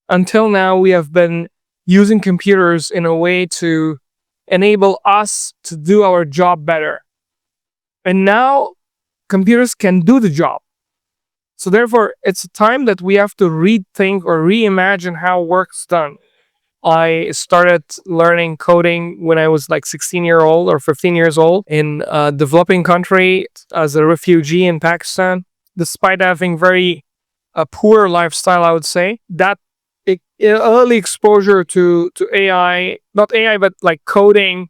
until now, we have been using computers in a way to enable us to do our job better. And now computers can do the job. So therefore, it's a time that we have to rethink or reimagine how work's done. I started learning coding when I was like 16-year-old or 15 years old in a developing country as a refugee in Pakistan. Despite having very poor lifestyle, I would say that early exposure to AI, not AI, but like coding,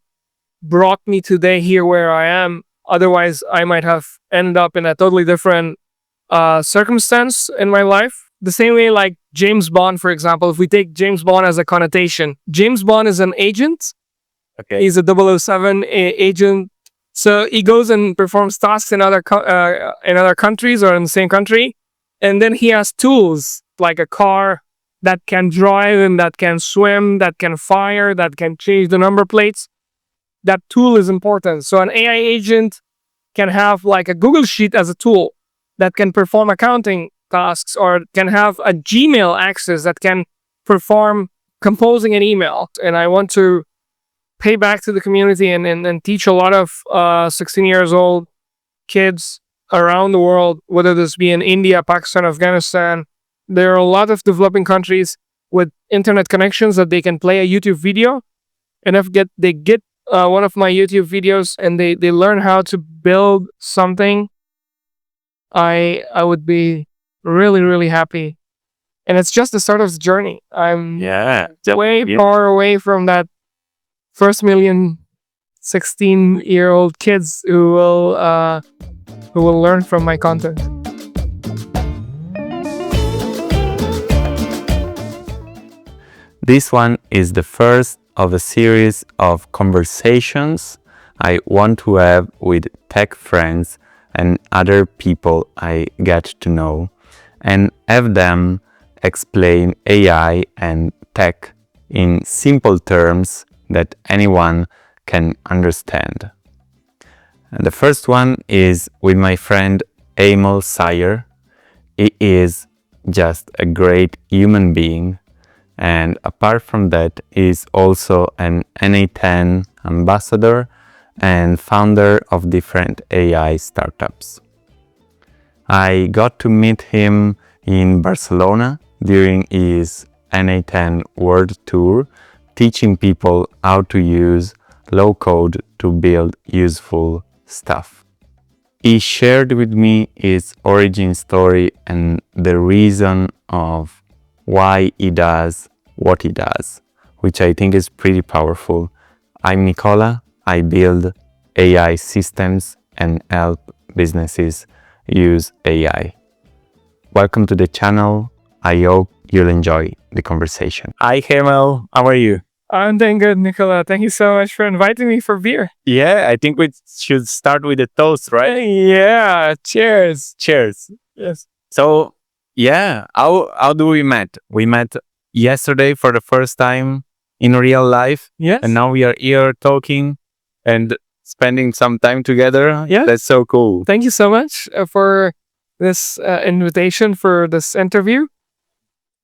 brought me today here where I am. Otherwise, I might have ended up in a totally different circumstance in my life. The same way, like James Bond, for example, if we take James Bond as a connotation, James Bond is an agent. Okay. He's a 007 agent. So he goes and performs tasks in other countries or in the same country. And then he has tools like a car that can drive and that can swim, that can fire, that can change the number plates. That tool is important. So an AI agent can have like a Google Sheet as a tool that can perform accounting tasks, or can have a Gmail access that can perform composing an email. And I want to pay back to the community and teach a lot of 16 years old kids around the world, whether this be in India, Pakistan, Afghanistan. There are a lot of developing countries with internet connections that they can play a YouTube video. And if they get one of my YouTube videos and they learn how to build something, I would be really, really happy. And it's just the start of the journey. I'm way far away from that first million 16-year-old kids who will learn from my content. This one is the first of a series of conversations I want to have with tech friends and other people I get to know, and have them explain AI and tech in simple terms that anyone can understand. And the first one is with my friend Aemal. He is just a great human being, and apart from that, is also an NA10 ambassador and founder of different AI startups. I got to meet him in Barcelona during his NA10 World Tour, teaching people how to use low code to build useful stuff. He shared with me his origin story and the reason of why he does what he does, which I think is pretty powerful. I'm Nicola. I build AI systems and help businesses use AI. Welcome to the channel. I hope you'll enjoy the conversation. Hi, Aemal. How are you? I'm doing good, Nicola. Thank you so much for inviting me for beer. Yeah, I think we should start with a toast, right? Yeah, cheers. Cheers. Yes. So, yeah, how do we met? We met yesterday for the first time in real life. Yes. And now we are here talking and spending some time together. Yeah. That's so cool. Thank you so much for this invitation for this interview.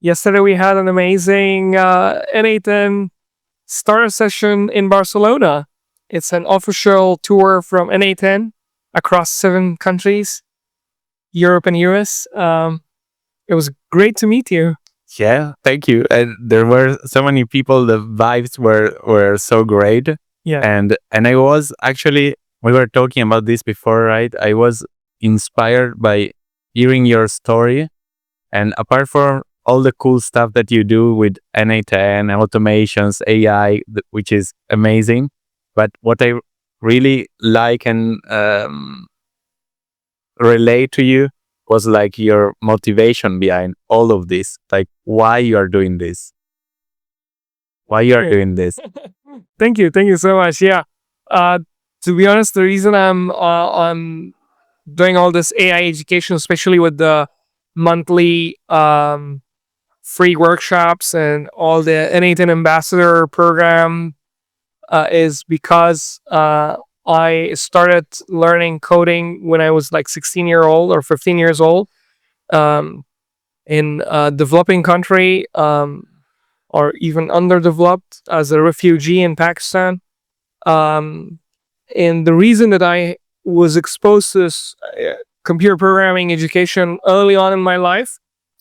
Yesterday we had an amazing NA10 starter session in Barcelona. It's an official tour from NA10 across 7 countries, Europe and US. It was great to meet you. Yeah, thank you. And there were so many people. The vibes were so great. Yeah. And I was actually, we were talking about this before, right? I was inspired by hearing your story. And apart from all the cool stuff that you do with NA10, automations, AI, which is amazing. But what I really like and relate to you was like your motivation behind all of this, like why you are doing this. Why you are doing this. Thank you so much. Yeah. To be honest, the reason I'm doing all this AI education, especially with the monthly free workshops and all the NA10 ambassador program, is because I started learning coding when I was like 16-year-old or 15 years old. in a developing country, or even underdeveloped as a refugee in Pakistan. Um, and the reason that I was exposed to this computer programming education early on in my life,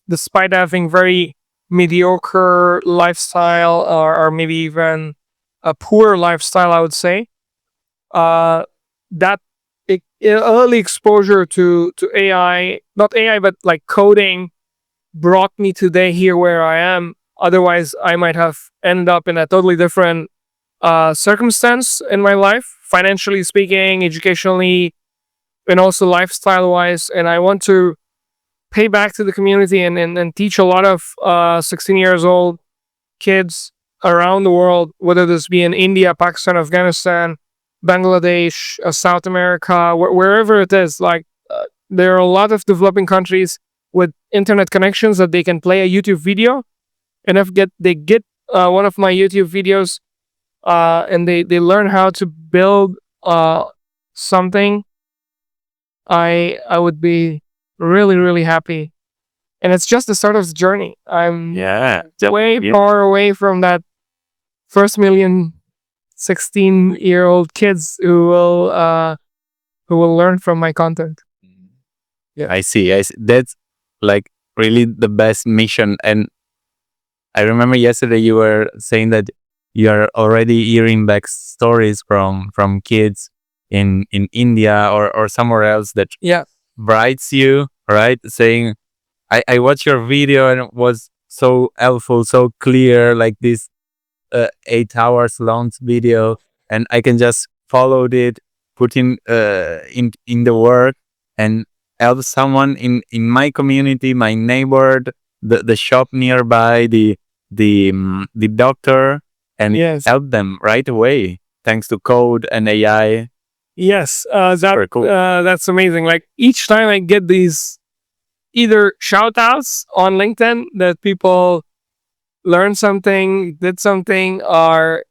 despite having very mediocre lifestyle, or maybe even a poor lifestyle, I would say, that early exposure to AI, not AI, but like coding, brought me today here where I am. Otherwise, I might have ended up in a totally different circumstance in my life, financially speaking, educationally, and also lifestyle wise. And I want to pay back to the community and teach a lot of 16 years old kids around the world, whether this be in India, Pakistan, Afghanistan, Bangladesh, South America, wherever it is. Like, there are a lot of developing countries with internet connections that they can play a YouTube video, and if they get one of my YouTube videos, and they learn how to build something, I would be really really happy. And it's just the start of the journey. I'm way far away from that first million 16-year-old kids who will learn from my content. Yeah. I see. I see. That's like really the best mission. And I remember yesterday you were saying that you are already hearing back stories from kids in India or somewhere else that Yeah. writes you, right? Saying, I watched your video and it was so helpful, so clear, like this 8 hours long video, and I can just follow it, put in the work, and help someone in my community, my neighbor, the shop nearby, the doctor, and Yes. help them right away thanks to code and AI. Yes, Super cool. that's amazing. Like, each time I get these either shout outs on LinkedIn that people learned something, did something, or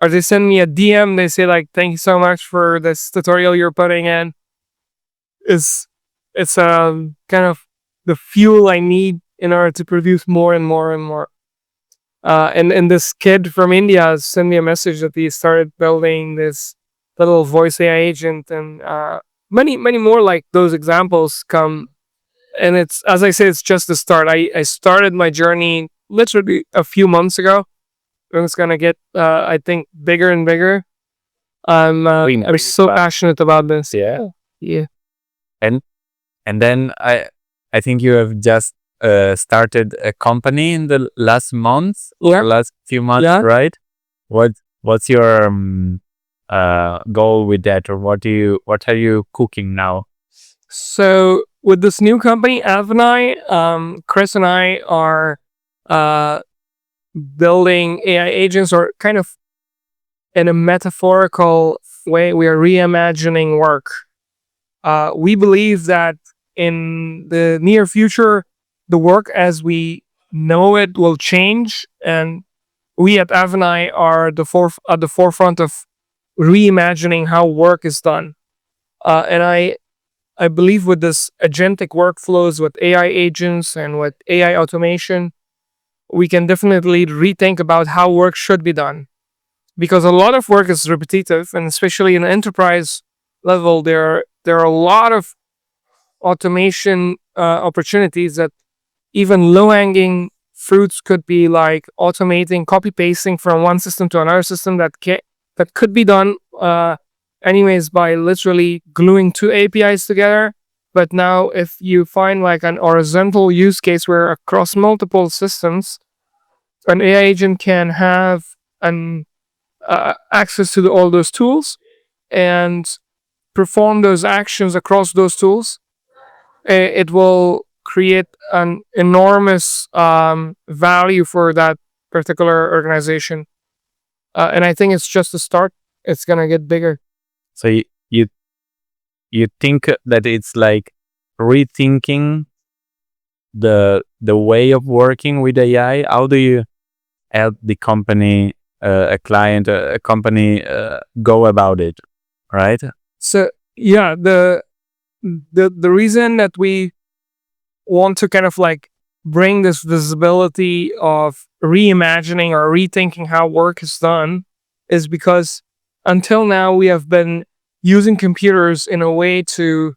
they send me a DM, they say like, thank you so much for this tutorial you're putting in. It's kind of the fuel I need in order to produce more and more and more. And this kid from India sent me a message that he started building this little voice AI agent, and many more like those examples come. And it's, as I say, it's just the start. I started my journey literally a few months ago, and it's gonna get I think bigger and bigger. I'm so passionate about this. Yeah. Yeah. And then I think you have just started a company in the last month, Yeah. last few months, Yeah. right? What's your goal with that, or what are you cooking now? So with this new company, Avenai, Chris and I are uh, building AI agents, or kind of in a metaphorical way, we are reimagining work. We believe that in the near future, the work as we know it will change, and we at Avenai are at the forefront of reimagining how work is done. And I believe with this agentic workflows, with AI agents and with AI automation, we can definitely rethink about how work should be done. Because a lot of work is repetitive, and especially in enterprise level, there are a lot of automation opportunities that even low hanging fruits could be, like automating copy pasting from one system to another system that could be done anyways by literally gluing two APIs together. But now, if you find like an horizontal use case where across multiple systems, an AI agent can have an access to all those tools and perform those actions across those tools, it will create an enormous value for that particular organization. And I think it's just a start. It's gonna get bigger. So you think that it's like rethinking the way of working with AI? How do you help the company, a client, a company go about it, right? So yeah, the reason that we want to kind of like bring this visibility of reimagining or rethinking how work is done is because until now we have been using computers in a way to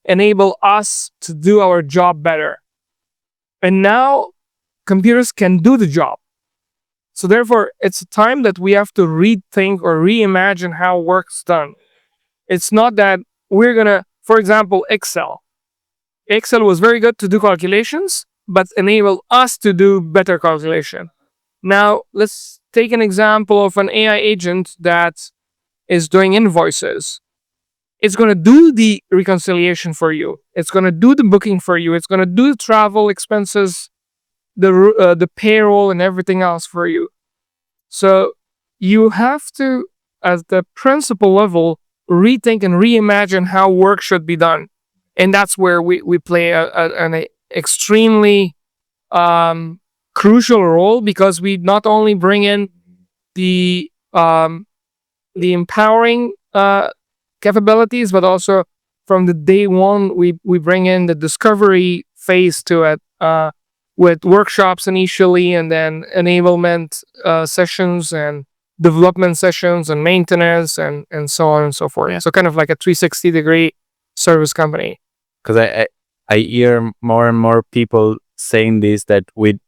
enable us to do our job better. And now computers can do the job. So therefore, it's a time that we have to rethink or reimagine how work's done. It's not that we're gonna, for example, Excel. Excel was very good to do calculations, but enable us to do better calculation. Now, let's take an example of an AI agent that is doing invoices. It's going to do the reconciliation for you. It's going to do the booking for you. It's going to do the travel expenses, the payroll, and everything else for you. So you have to, at the principal level, rethink and reimagine how work should be done. And that's where we play an extremely crucial role, because we not only bring in the empowering capabilities, but also from the day one we bring in the discovery phase to it, with workshops initially, and then enablement sessions and development sessions and maintenance and so on and so forth. Yeah. So kind of like a 360-degree service company. Because I hear more and more people saying this, that with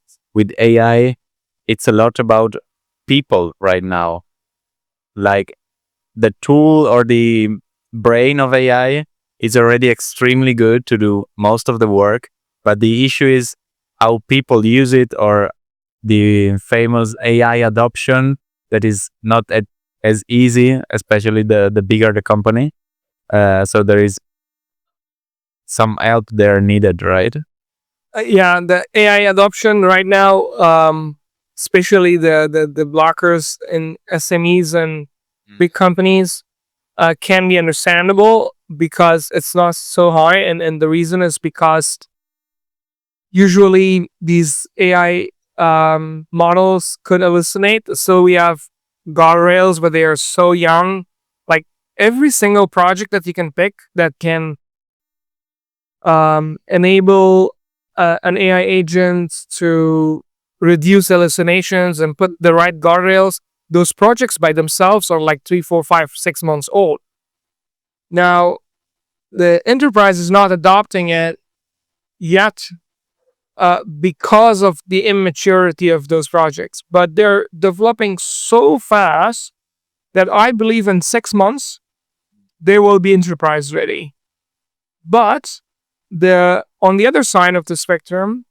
AI, it's a lot about people right now. Like the tool or the brain of AI is already extremely good to do most of the work, but the issue is how people use it, or the famous AI adoption that is not as easy, especially the bigger the company. So there is some help there needed, right? Yeah, the AI adoption right now, especially the blockers in SMEs and big companies, can be understandable because it's not so high, and the reason is because usually these AI models could hallucinate. So we have guardrails, but they are so young. Like every single project that you can pick that can enable an AI agent to reduce hallucinations and put the right guardrails, those projects by themselves are like 3, 4, 5, 6 months old. Now, the enterprise is not adopting it yet because of the immaturity of those projects, but they're developing so fast that I believe in 6 months they will be enterprise ready. But on the other side of the spectrum,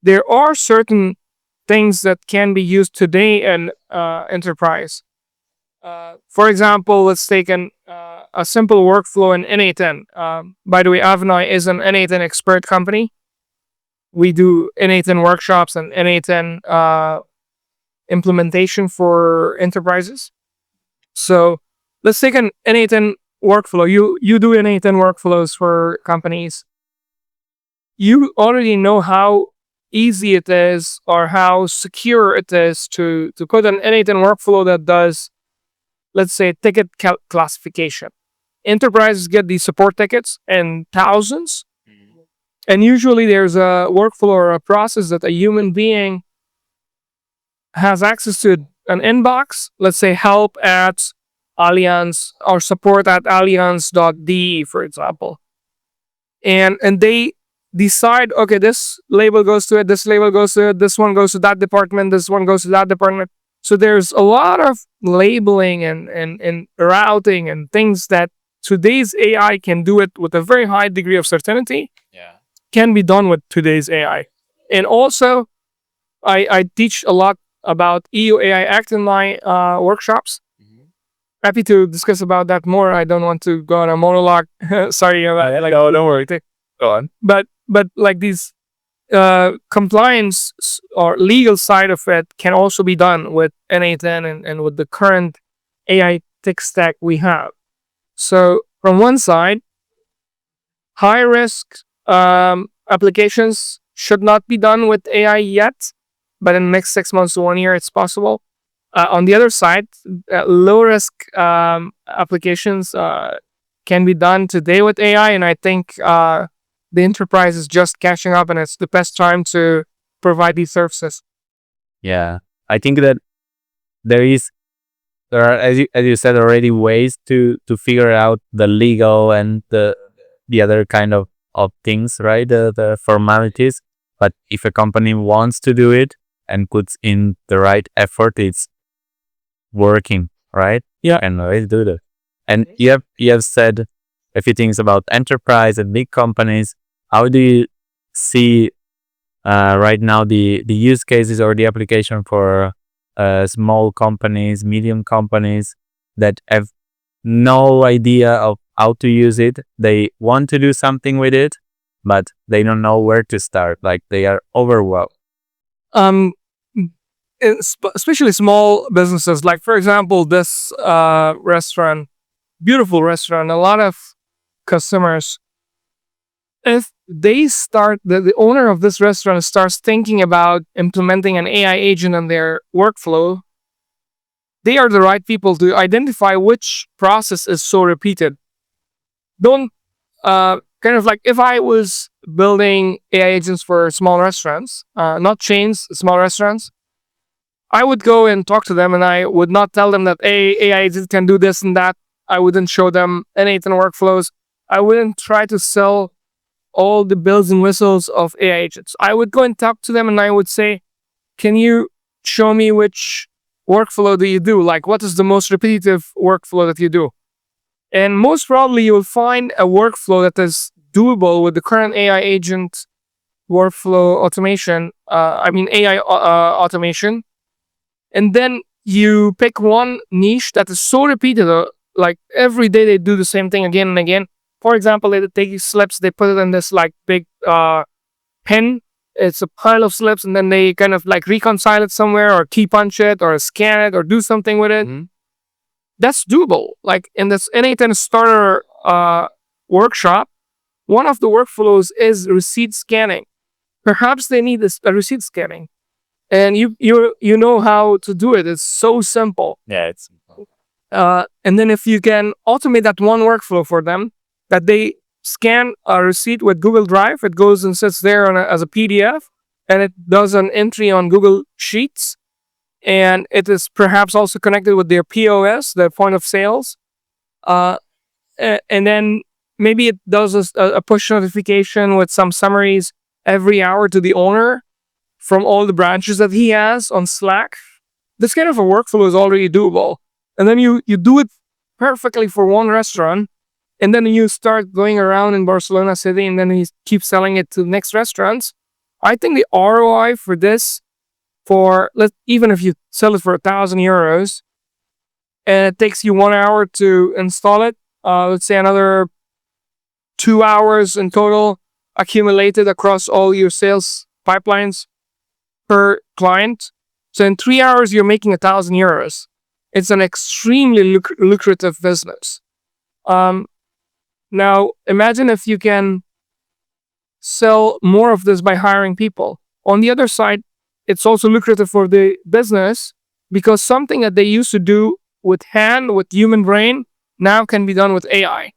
there are certain things that can be used today in enterprise. For example, let's take a simple workflow in N8N. By the way, Avnai is an N8N expert company. We do N8N workshops and N8N implementation for enterprises. So let's take an N8N workflow. You do N8N workflows for companies. You already know how easy it is or how secure it is to put an N8N workflow that does, let's say, ticket classification. Enterprises get these support tickets in thousands, and usually there's a workflow or a process that a human being has access to, an inbox, let's say help at Allianz or support at allianz.de, for example. And they decide, okay, this label goes to it, this label goes to it, this one goes to that department, this one goes to that department. So there's a lot of labeling and routing and things that today's AI can do it with a very high degree of certainty. Yeah. Can be done with today's AI. And also, I teach a lot about EU AI Act in my workshops. Happy to discuss about that more. I don't want to go on a monologue. Sorry, No, don't worry. Go on. But like these compliance or legal side of it can also be done with N8N and with the current AI tech stack we have. So from one side, high risk applications should not be done with AI yet, but in the next 6 months to 1 year, it's possible. On the other side, low risk applications can be done today with AI, and I think the enterprise is just catching up, and it's the best time to provide these services. Yeah, I think that there are, as you said already, ways to figure out the legal and the other kind of things, right? The formalities. But if a company wants to do it and puts in the right effort, it's working, right? Yeah. And always do that. And you have said a few things about enterprise and big companies. How do you see right now the use cases or the application for small companies, medium companies that have no idea of how to use it? They want to do something with it, but they don't know where to start. Like they are overwhelmed. Um, especially small businesses, like for example, this restaurant, beautiful restaurant, a lot of customers. If they start, the owner of this restaurant starts thinking about implementing an AI agent in their workflow, they are the right people to identify which process is so repeated. Don't kind of like, if I was building AI agents for small restaurants, not chains, small restaurants, I would go and talk to them, and I would not tell them that AI agent can do this and that. I wouldn't show them any workflows. I wouldn't try to sell all the bells and whistles of AI agents. I would go and talk to them, and I would say, can you show me which workflow do you do? Like, what is the most repetitive workflow that you do? And most probably you will find a workflow that is doable with the current AI agent workflow automation. AI automation. And then you pick one niche that is so repeated, like every day they do the same thing again and again. For example, they take slips, they put it in this like big pen. It's a pile of slips, and then they kind of like reconcile it somewhere, or key punch it, or scan it, or do something with it. That's doable. Like in this N8N starter workshop, one of the workflows is receipt scanning. Perhaps they need a receipt scanning, and you know how to do it. It's so simple. Yeah, it's And then if you can automate that one workflow for them, that they scan a receipt with Google Drive, it goes and sits there as a PDF, and it does an entry on Google Sheets, and it is perhaps also connected with their POS, their point of sales. And then maybe it does a push notification with some summaries every hour to the owner from all the branches that he has on Slack. This kind of a workflow is already doable. And then you do it perfectly for one restaurant, and then you start going around in Barcelona city, and then you keep selling it to the next restaurants. I think the ROI for this, even if you sell it for €1,000, and it takes you 1 hour to install it, let's say another 2 hours in total accumulated across all your sales pipelines per client. So in 3 hours, you're making €1,000. It's an extremely lucrative business. Now, imagine if you can sell more of this by hiring people. On the other side, it's also lucrative for the business, because something that they used to do with human brain, now can be done with AI.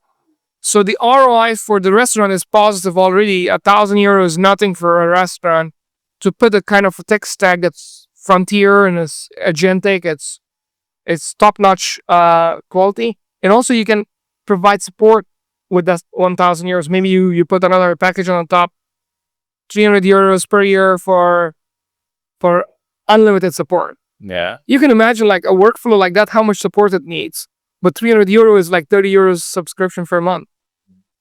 So the ROI for the restaurant is positive already. €1,000, nothing for a restaurant to put a kind of a tech stack that's frontier and is agentic. It's top-notch quality. And also you can provide support with that €1,000. Maybe you put another package on top, €300 per year for unlimited support. yeah. You can imagine like a workflow like that, how much support it needs. But €300 is like €30 subscription per month.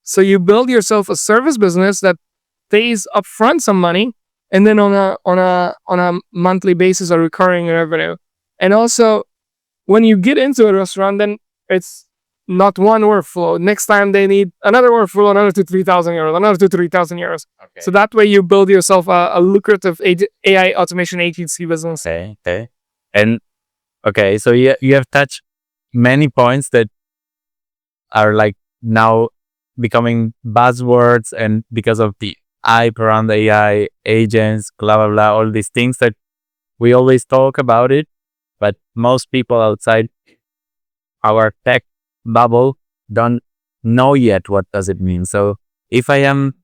So you build yourself a service business that pays upfront some money, and then on a monthly basis, a recurring revenue. And also, when you get into a restaurant, then it's not one workflow. Next time they need another workflow, another €2,000-3,000, another €2,000-3,000. Okay. So that way you build yourself a lucrative AI automation agency business. Okay. And okay, so you have touched many points that are like now becoming buzzwords, and because of the hype around AI agents, blah blah blah, all these things that we always talk about it, but most people outside our tech bubble don't know yet what does it mean. So if I am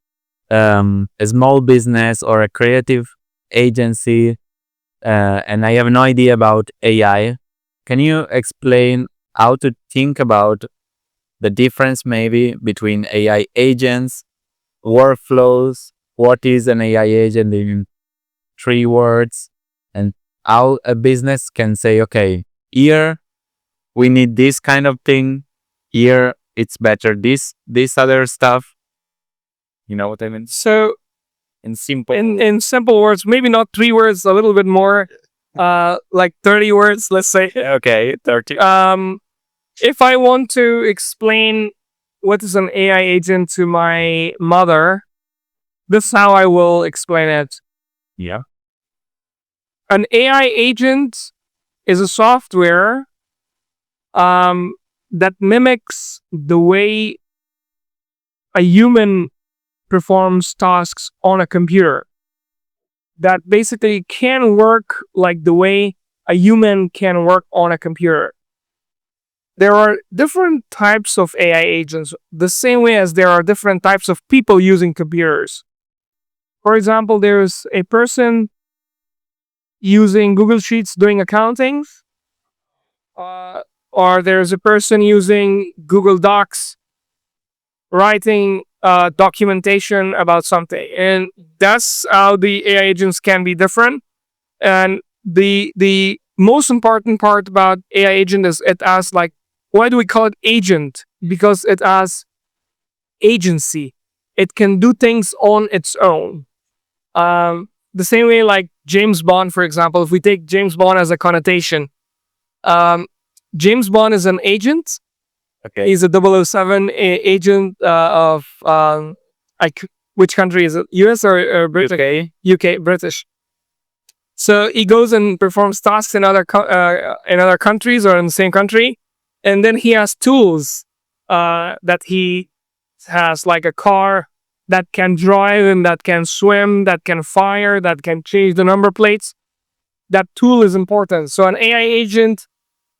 a small business or a creative agency, and I have no idea about AI. Can you explain how to think about the difference maybe between AI agents, workflows, what is an AI agent in 3 words, and how a business can say, okay, here we need this kind of thing, here it's better this other stuff. You know what I mean? So In simple. in simple words, maybe not 3 words, a little bit more, like 30 words, let's say. Okay, 30. If I want to explain what is an AI agent to my mother, this is how I will explain it. Yeah. An AI agent is a software that mimics the way a human performs tasks on a computer. That basically can work like the way a human can work on a computer. There are different types of AI agents, the same way as there are different types of people using computers. For example, there's a person using Google Sheets doing accounting, or there's a person using Google Docs writing documentation about something. And that's how the AI agents can be different. And the most important part about AI agent is it has like, why do we call it agent? Because it has agency. It can do things on its own. The same way like James Bond, for example, if we take James Bond as a connotation, um, James Bond is an agent. Okay. He's a 007 agent of which country is it? US or British? Okay. UK, British. So he goes and performs tasks in other countries or in the same country, and then he has tools that he has, like a car that can drive and that can swim, that can fire, that can change the number plates. That tool is important. So an AI agent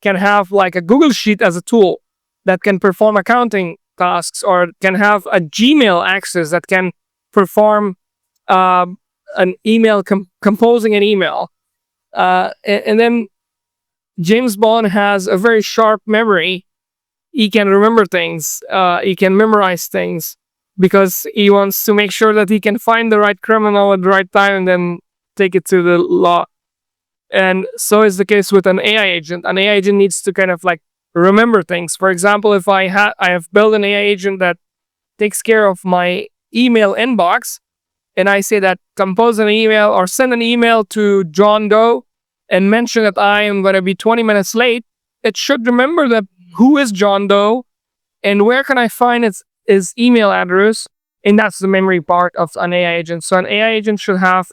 can have like a Google Sheet as a tool that can perform accounting tasks, or can have a Gmail access that can perform an email, composing an email. And then James Bond has a very sharp memory. He can remember things. He can memorize things because he wants to make sure that he can find the right criminal at the right time and then take it to the law. And so is the case with an AI agent. An AI agent needs to kind of like remember things. For example, if I have built an AI agent that takes care of my email inbox, and I say that compose an email or send an email to John Doe and mention that I am going to be 20 minutes late, it should remember that who is John Doe and where can I find his email address. And that's the memory part of an AI agent. So an AI agent should have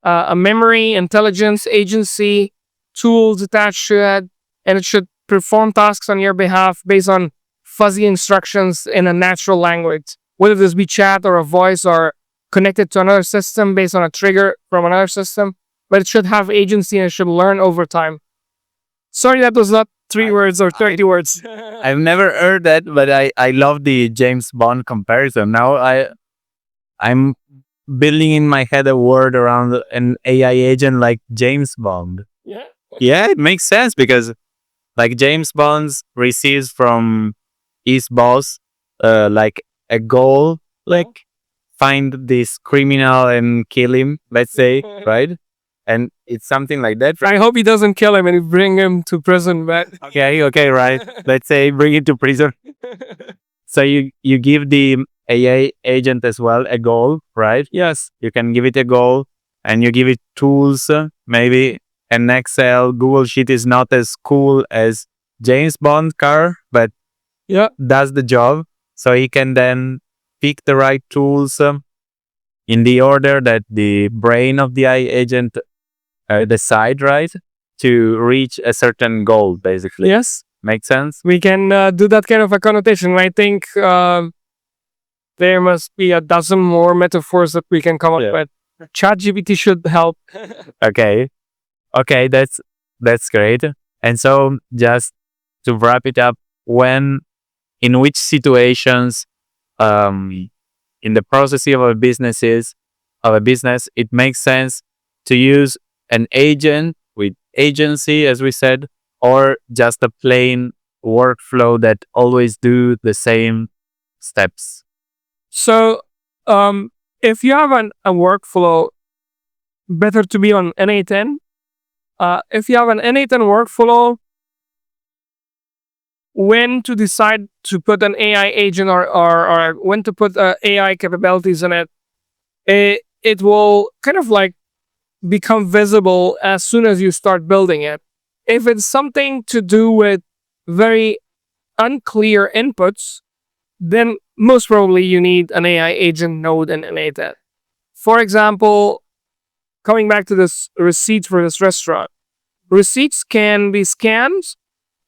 a memory, intelligence, agency, tools attached to it, and it should perform tasks on your behalf based on fuzzy instructions in a natural language, whether this be chat or a voice or connected to another system based on a trigger from another system. But it should have agency and it should learn over time. Sorry, that was not 3 words or 30 words. I've never heard that, but I love the James Bond comparison. Now I'm building in my head a word around an AI agent like James Bond. Yeah. Yeah, it makes sense because like James Bond receives from his boss like a goal, like find this criminal and kill him, let's say, right? And it's something like that. I hope he doesn't kill him and bring him to prison, but Okay, right. Let's say bring it to prison. So you give the AI agent as well a goal, right? yes. You can give it a goal and you give it tools, maybe an Excel, Google Sheet is not as cool as James Bond car, but Yeah. does the job. So he can then pick the right tools in the order that the brain of the AI agent decide, right? To reach a certain goal, basically. Yes. Make sense? We can do that kind of a connotation. I think there must be a dozen more metaphors that we can come up with. ChatGPT should help. Okay. Okay, that's great. And so just to wrap it up, in which situations in the process of our businesses of a business, it makes sense to use an agent with agency, as we said, or just a plain workflow that always do the same steps. So, if you have a workflow, better to be on NA10. If you have an NA10 workflow, when to decide to put an AI agent or when to put AI capabilities in it, it will kind of like become visible as soon as you start building it. If it's something to do with very unclear inputs, then most probably you need an AI agent node in NA10. For example, coming back to this receipt for this restaurant, receipts can be scanned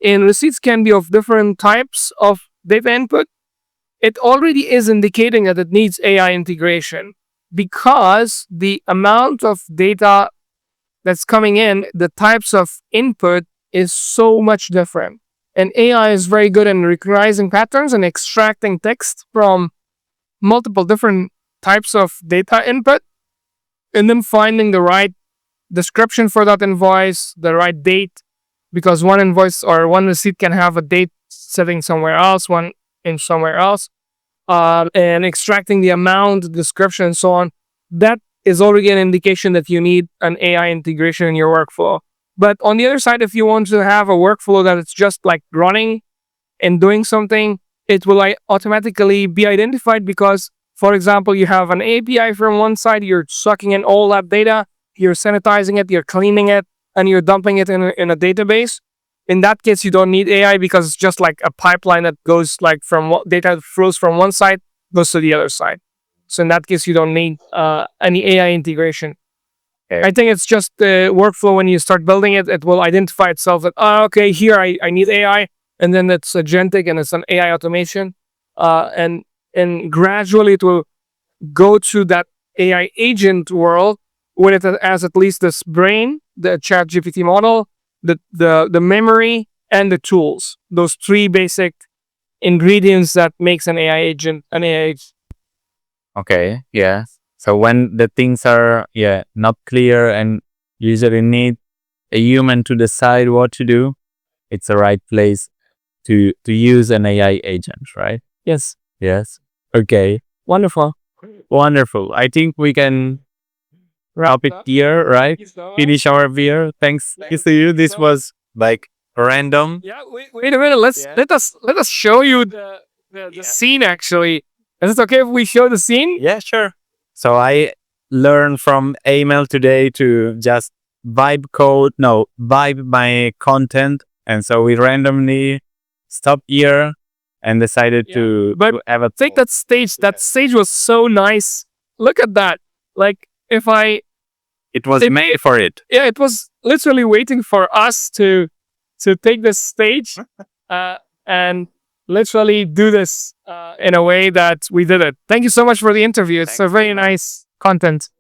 and receipts can be of different types of data input. It already is indicating that it needs AI integration because the amount of data that's coming in, the types of input is so much different. And AI is very good in recognizing patterns and extracting text from multiple different types of data input and then finding the right description for that invoice, the right date, because one invoice or one receipt can have a date setting somewhere else, one in somewhere else, and extracting the amount, description, and so on. That is already an indication that you need an AI integration in your workflow. But on the other side, if you want to have a workflow that it's just like running and doing something, it will automatically be identified because, for example, you have an API from one side, you're sucking in all that data, you're sanitizing it, you're cleaning it, and you're dumping it in a database. In that case, you don't need AI because it's just like a pipeline that goes like from what data flows from one side, goes to the other side. So in that case, you don't need any AI integration. I think it's just the workflow when you start building it, it will identify itself that, okay, here I need AI, and then it's agentic and it's an AI automation. And gradually it will go to that AI agent world when it has at least this brain, the chat GPT model, the memory, and the tools. Those three basic ingredients that makes an AI agent an AI agent. Okay, yeah. So when the things are not clear and usually need a human to decide what to do, it's the right place to use an AI agent, right? Yes. Yes. Okay. Wonderful. Wonderful. I think we can wrap it here, right? Finish our beer. Thanks to you. This was like random. Yeah. Wait a minute. Let us show you the scene. Actually, is it okay if we show the scene? Yeah, sure. So I learned from Aemal today to just vibe my content, and so we randomly stopped here and decided to have a take that stage. That stage was so nice. Look at that. Like if I it was made for it. Yeah, it was literally waiting for us to take this stage and literally do this in a way that we did it. Thank you so much for the interview. It's a very nice content.